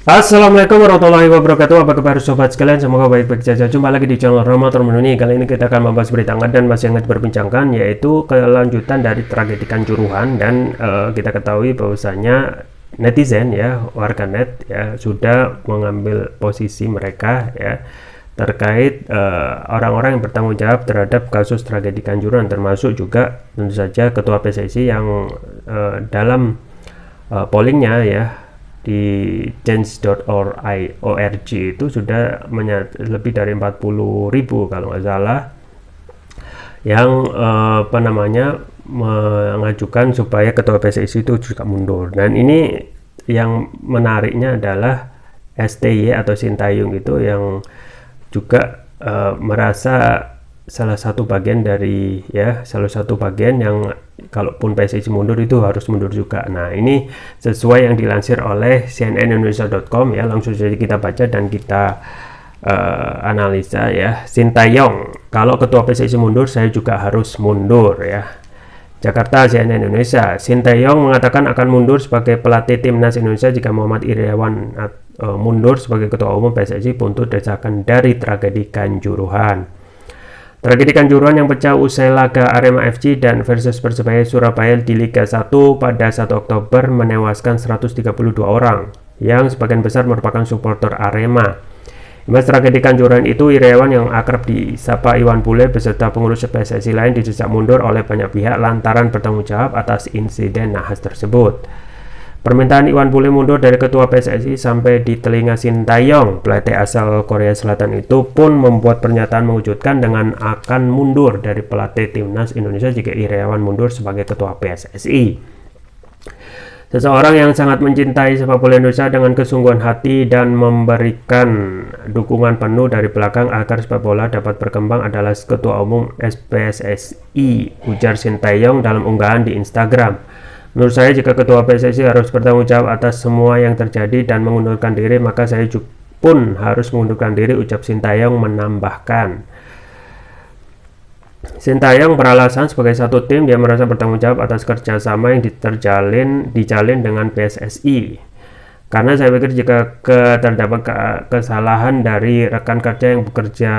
Assalamualaikum warahmatullahi wabarakatuh. Apa kabar sobat sekalian? Semoga baik-baik saja. Jumpa lagi di channel Ramadan Menuni. Kali ini kita akan membahas berita hangat dan masih hangat diperbincangkan, yaitu kelanjutan dari tragedi Kanjuruhan. Dan kita ketahui bahwasanya netizen ya, warganet ya, sudah mengambil posisi mereka ya terkait orang-orang yang bertanggung jawab terhadap kasus tragedi Kanjuruhan, termasuk juga tentu saja ketua PSSI yang dalam pollingnya ya di change.org itu sudah lebih dari 40.000 kalau nggak salah yang mengajukan supaya ketua PSSI itu juga mundur. Dan ini yang menariknya adalah STY atau Sintayong itu yang juga merasa salah satu bagian yang kalaupun PSSI mundur itu harus mundur juga. Nah, ini sesuai yang dilansir oleh cnnindonesia.com ya. Langsung saja kita baca dan kita analisa ya. Sintayong, kalau ketua PSSI mundur saya juga harus mundur ya. Jakarta, CNN Indonesia. Sintayong mengatakan akan mundur sebagai pelatih timnas Indonesia jika Muhammad Iryawan mundur sebagai ketua umum PSSI buntut desakan dari tragedi Kanjuruhan. Tragedi Kanjuruhan yang pecah usai laga Arema FC dan versus Persebaya Surabaya di Liga 1 pada 1 Oktober menewaskan 132 orang, yang sebagian besar merupakan supporter Arema. Imbas tragedi Kanjuruhan itu, Iryawan yang akrab disapa Iwan Bule beserta pengurus PSSI lain didesak mundur oleh banyak pihak lantaran bertanggung jawab atas insiden nahas tersebut. Permintaan Iwan Bule mundur dari ketua PSSI sampai di telinga Sintayong, pelatih asal Korea Selatan itu pun membuat pernyataan mengejutkan dengan akan mundur dari pelatih timnas Indonesia jika Iryawan mundur sebagai ketua PSSI. Seseorang yang sangat mencintai sepak bola Indonesia dengan kesungguhan hati dan memberikan dukungan penuh dari belakang agar sepak bola dapat berkembang adalah ketua umum PSSI, ujar Sintayong dalam unggahan di Instagram. Menurut saya, jika ketua PSSI harus bertanggung jawab atas semua yang terjadi dan mengundurkan diri, maka saya pun harus mengundurkan diri, ucap Sintayong menambahkan. Sintayong beralasan sebagai satu tim, dia merasa bertanggung jawab atas kerjasama yang dijalin dengan PSSI. Karena saya pikir jika terdapat kesalahan dari rekan kerja yang bekerja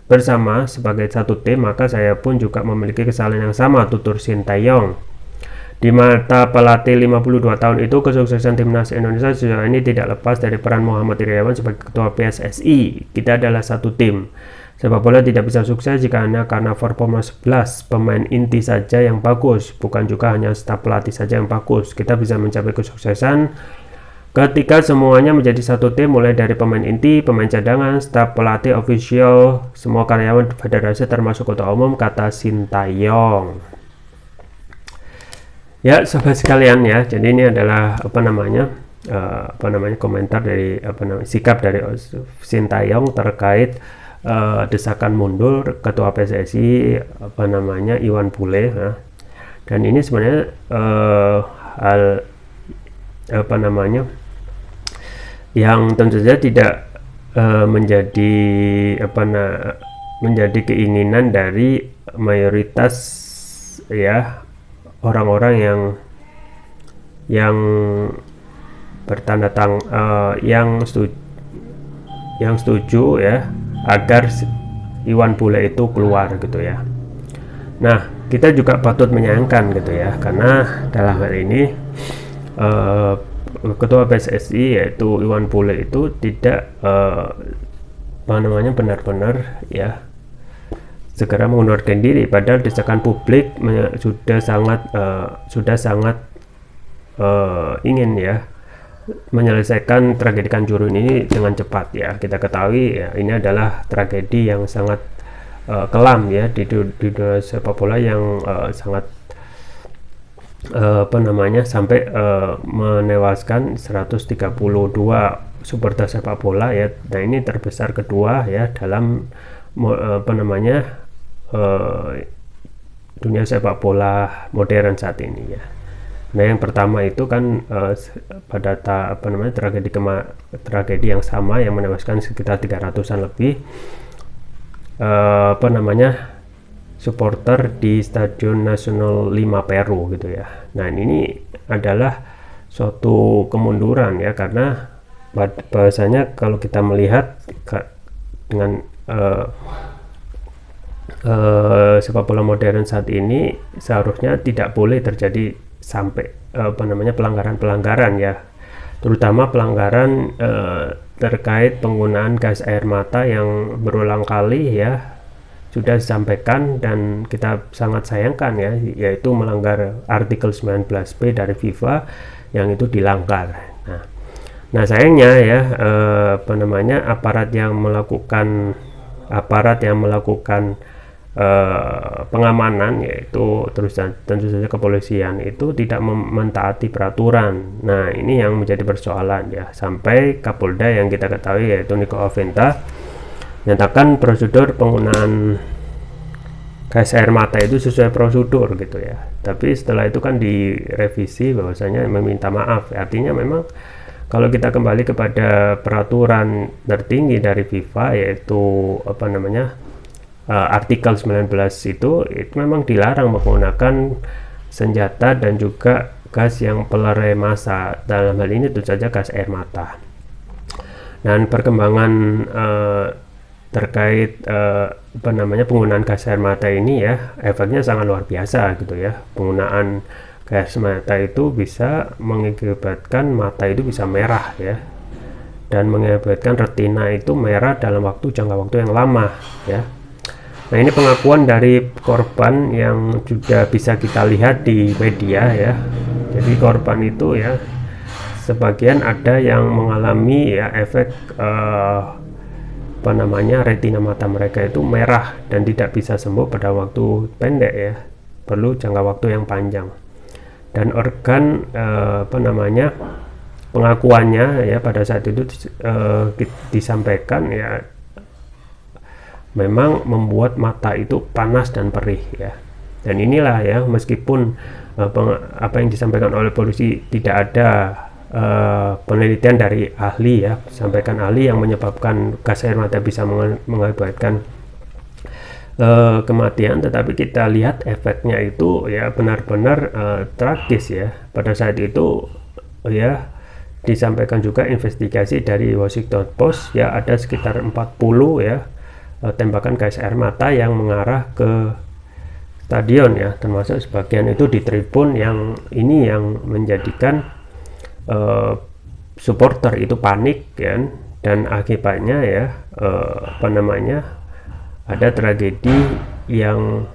bersama sebagai satu tim, maka saya pun juga memiliki kesalahan yang sama, tutur Sintayong. Di mata pelatih 52 tahun itu, kesuksesan timnas Indonesia sejauh ini tidak lepas dari peran Muhammad Iryawan sebagai ketua PSSI. Kita adalah satu tim. Sepak bola tidak bisa sukses jika hanya karena performa 11 pemain inti saja yang bagus, bukan juga hanya staf pelatih saja yang bagus. Kita bisa mencapai kesuksesan ketika semuanya menjadi satu tim, mulai dari pemain inti, pemain cadangan, staf pelatih, official, semua karyawan federasi termasuk ketua umum, kata Sintayong. Ya, sobat sekalian ya. Jadi ini adalah komentar dari sikap dari Sintayong terkait desakan mundur ketua PSSI Iwan Bule ya. Dan ini sebenarnya hal yang tentu saja tidak menjadi keinginan dari mayoritas ya orang-orang yang setuju ya agar Iwan Bule itu keluar gitu ya. Nah, kita juga patut menyayangkan gitu ya, karena dalam hal ini ketua PSSI yaitu Iwan Bule itu tidak benar-benar ya segera mengundurkan diri, padahal desakan publik sudah sangat ingin ya menyelesaikan tragedi Kanjuruhan ini dengan cepat ya. Kita ketahui ya, ini adalah tragedi yang sangat kelam ya di dunia sepak bola yang sangat sampai menewaskan 132 supporter sepak bola ya. Nah, ini terbesar kedua ya dalam dunia sepak bola modern saat ini ya. Nah, yang pertama itu kan pada tragedi yang sama yang menewaskan sekitar 300-an lebih supporter di Stadion Nasional 5 Peru gitu ya. Nah, ini adalah suatu kemunduran ya, karena bahwasanya kalau kita melihat dengan sepak bola modern saat ini seharusnya tidak boleh terjadi sampai pelanggaran-pelanggaran ya, terutama pelanggaran terkait penggunaan gas air mata yang berulang kali ya sudah disampaikan dan kita sangat sayangkan ya, yaitu melanggar artikel 19B dari FIFA yang itu dilanggar. Nah sayangnya ya aparat yang melakukan pengamanan, yaitu tentu saja kepolisian, itu tidak mentaati peraturan. Nah ini yang menjadi persoalan ya, sampai Kapolda yang kita ketahui yaitu Niko Aventa menyatakan prosedur penggunaan gas air mata itu sesuai prosedur gitu ya, tapi setelah itu kan direvisi bahwasanya meminta maaf. Artinya memang kalau kita kembali kepada peraturan tertinggi dari FIFA yaitu artikel 19 itu memang dilarang menggunakan senjata dan juga gas yang pelerai massa, dalam hal ini tentu saja gas air mata. Dan perkembangan terkait penggunaan gas air mata ini ya, efeknya sangat luar biasa gitu ya. Penggunaan gas mata itu bisa mengakibatkan mata itu bisa merah ya, dan mengakibatkan retina itu merah dalam jangka waktu yang lama ya. Nah ini pengakuan dari korban yang juga bisa kita lihat di media ya. Jadi korban itu ya, sebagian ada yang mengalami ya efek retina mata mereka itu merah dan tidak bisa sembuh pada waktu pendek ya, perlu jangka waktu yang panjang. Dan organ pengakuannya ya pada saat itu disampaikan ya, memang membuat mata itu panas dan perih ya. Dan inilah ya, meskipun apa yang disampaikan oleh polisi tidak ada penelitian dari ahli ya, sampaikan ahli yang menyebabkan gas air mata bisa mengakibatkan kematian, tetapi kita lihat efeknya itu ya benar-benar tragis ya. Pada saat itu ya disampaikan juga investigasi dari Washington Post ya, ada sekitar 40 ya tembakan gas air mata yang mengarah ke stadion ya, termasuk sebagian itu di tribun, yang ini yang menjadikan supporter itu panik kan, dan akibatnya ya ada tragedi yang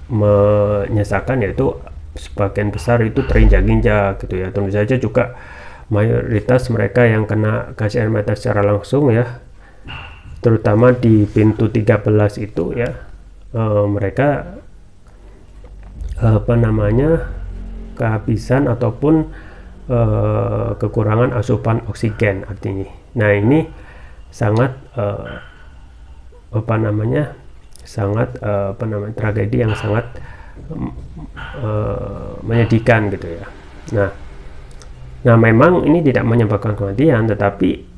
menyesakan, yaitu sebagian besar itu terinjak-injak gitu ya. Tentu saja juga mayoritas mereka yang kena gas air mata secara langsung ya, terutama di pintu 13 itu ya, mereka kehabisan ataupun kekurangan asupan oksigen artinya. Nah ini sangat tragedi yang sangat menyedihkan gitu ya. Nah memang ini tidak menyebabkan kematian, tetapi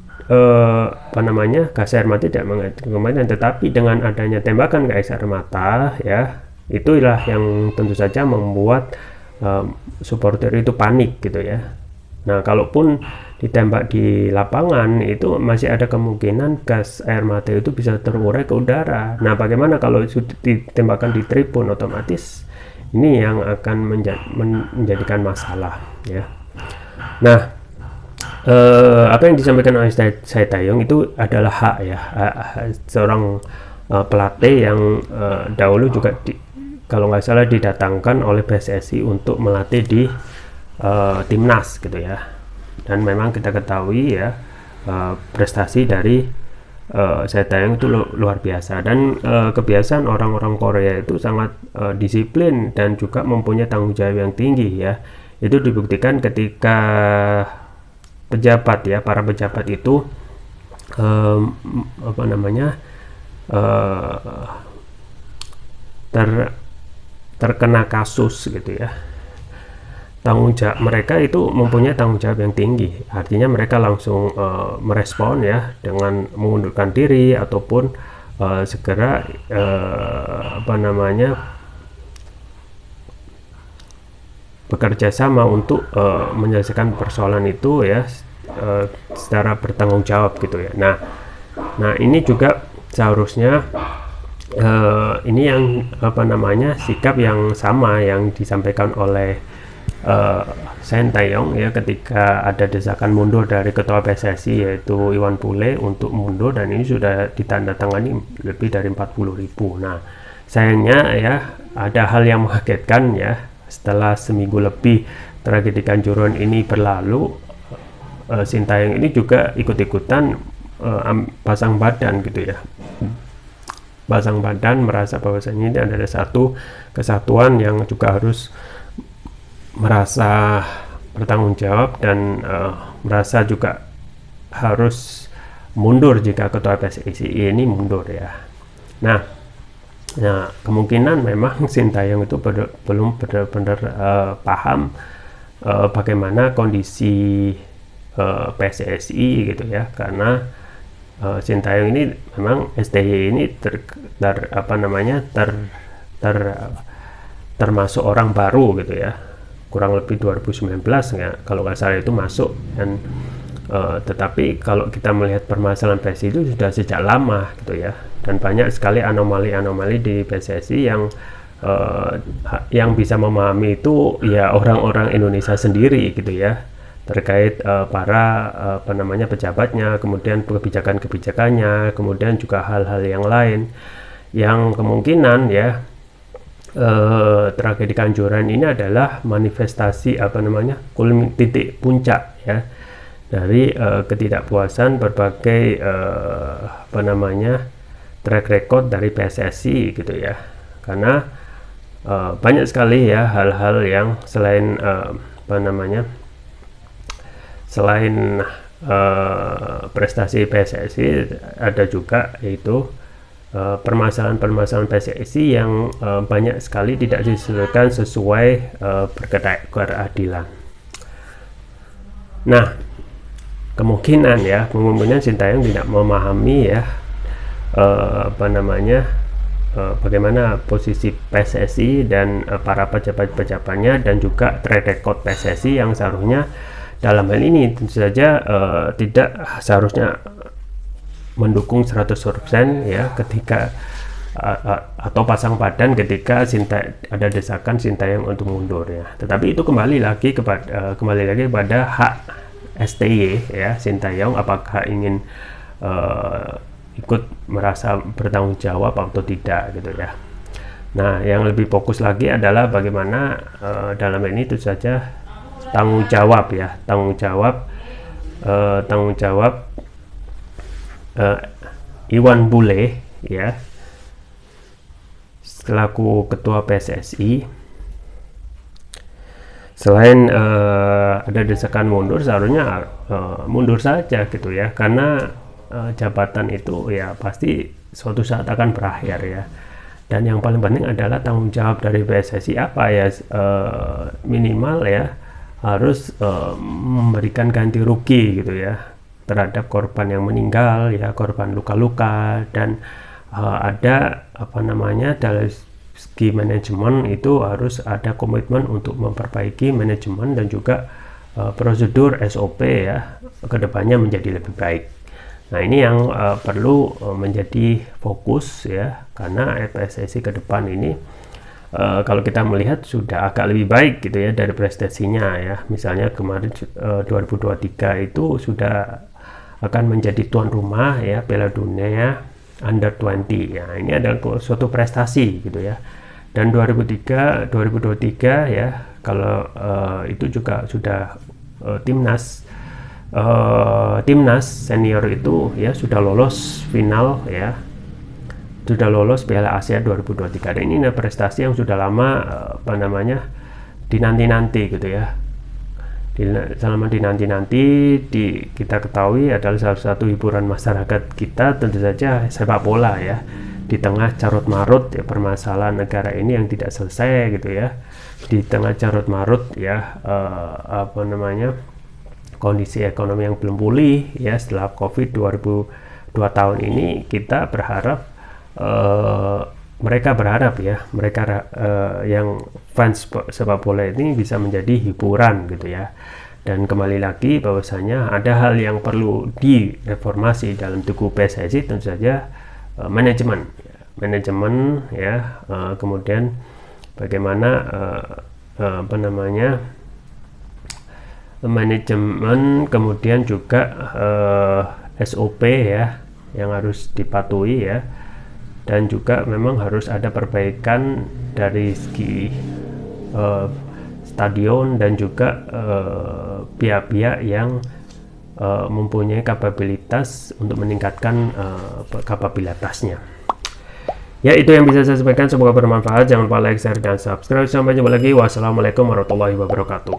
gas air mata tidak mengakibatkan kematian, tetapi dengan adanya tembakan gas air mata ya, itulah yang tentu saja membuat supporter itu panik gitu ya. Nah kalaupun ditembak di lapangan, itu masih ada kemungkinan gas air mata itu bisa terurai ke udara. Nah bagaimana kalau ditembakkan di tribun? Otomatis ini yang akan menjadikan masalah ya. Nah apa yang disampaikan oleh Sintayong itu adalah hak ya, seorang pelatih yang dahulu juga kalau nggak salah didatangkan oleh PSSI untuk melatih di timnas gitu ya. Dan memang kita ketahui ya, prestasi dari Sintayong itu luar biasa, dan kebiasaan orang-orang Korea itu sangat disiplin dan juga mempunyai tanggung jawab yang tinggi ya. Itu dibuktikan ketika pejabat ya, para pejabat itu terkena kasus gitu ya. Tanggung jawab mereka itu mempunyai tanggung jawab yang tinggi, artinya mereka langsung merespon ya dengan mengundurkan diri ataupun segera bekerja sama untuk menyelesaikan persoalan itu ya, secara bertanggung jawab gitu ya. Nah ini juga seharusnya ini yang sikap yang sama yang disampaikan oleh Sintayong ya ketika ada desakan mundur dari ketua PSSI yaitu Iwan Bule untuk mundur, dan ini sudah ditandatangani lebih dari 40.000. Nah sayangnya ya ada hal yang mengagetkan ya, setelah seminggu lebih tragedi Kanjuruhan ini berlalu, Sintayong ini juga ikut-ikutan pasang badan gitu ya, pasang badan, merasa bahwasanya ini adalah satu kesatuan yang juga harus merasa bertanggung jawab dan merasa juga harus mundur jika ketua PSSI ini mundur ya. Nah kemungkinan memang Sintayong itu belum benar-benar paham bagaimana kondisi PSSI gitu ya, karena Sintayong ini memang STY ini termasuk orang baru gitu ya, kurang lebih 2019 ya kalau nggak salah itu masuk, dan tetapi kalau kita melihat permasalahan PSSI itu sudah sejak lama gitu ya, dan banyak sekali anomali-anomali di PSSI yang bisa memahami itu ya orang-orang Indonesia sendiri gitu ya, terkait para pejabatnya, kemudian kebijakan-kebijakannya, kemudian juga hal-hal yang lain yang kemungkinan ya tragedi Kanjuruhan ini adalah manifestasi titik puncak ya dari ketidakpuasan berbagai track record dari PSSI gitu ya, karena banyak sekali ya hal-hal yang selain prestasi PSSI ada juga yaitu permasalahan-permasalahan PSSI yang banyak sekali tidak diselesaikan sesuai keadilan. Nah kemungkinan Sintayong tidak memahami ya bagaimana posisi PSSI dan para pejabat-pejabatnya, dan juga track record PSSI yang seharusnya dalam hal ini tentu saja tidak seharusnya mendukung 100% ya ketika atau pasang badan ketika ada desakan Sintayong untuk mundur ya. Tetapi itu kembali lagi kepada hak STY ya, Sintayong apakah ingin ikut merasa bertanggung jawab atau tidak gitu ya. Nah yang lebih fokus lagi adalah bagaimana dalam ini tentu saja tanggung jawab Iwan Bule ya selaku ketua PSSI. Selain ada desakan mundur, seharusnya mundur saja gitu ya, karena jabatan itu ya pasti suatu saat akan berakhir ya. Dan yang paling penting adalah tanggung jawab dari PSSI apa ya, minimal ya harus memberikan ganti rugi gitu ya terhadap korban yang meninggal ya, korban luka-luka, dan ada dari segi manajemen itu harus ada komitmen untuk memperbaiki manajemen dan juga prosedur SOP ya kedepannya menjadi lebih baik. Nah ini yang perlu menjadi fokus ya, karena PSSI ke depan ini kalau kita melihat sudah agak lebih baik gitu ya dari prestasinya ya. Misalnya kemarin 2023 itu sudah akan menjadi tuan rumah ya Piala Dunia Under 20 ya. Ini adalah suatu prestasi gitu ya. Dan 2023 ya kalau itu juga sudah timnas senior itu ya sudah lolos final ya, sudah lolos Piala Asia 2023, dan ini prestasi yang sudah lama dinanti-nanti gitu ya. Selama dinanti-nanti kita ketahui adalah salah satu hiburan masyarakat kita tentu saja sepak bola ya, di tengah carut marut ya permasalahan negara ini yang tidak selesai gitu ya, di tengah carut marut ya kondisi ekonomi yang belum pulih ya setelah COVID 2002 tahun ini. Kita berharap mereka yang fans sepak bola ini bisa menjadi hiburan gitu ya. Dan kembali lagi bahwasanya ada hal yang perlu direformasi dalam tubuh PSSI, tentu saja manajemen ya, kemudian bagaimana manajemen, kemudian juga SOP ya yang harus dipatuhi ya, dan juga memang harus ada perbaikan dari segi stadion dan juga pihak-pihak yang mempunyai kapabilitas untuk meningkatkan kapabilitasnya. Ya, itu yang bisa saya sampaikan, semoga bermanfaat. Jangan lupa like, share, dan subscribe. Sampai jumpa lagi. Wassalamualaikum warahmatullahi wabarakatuh.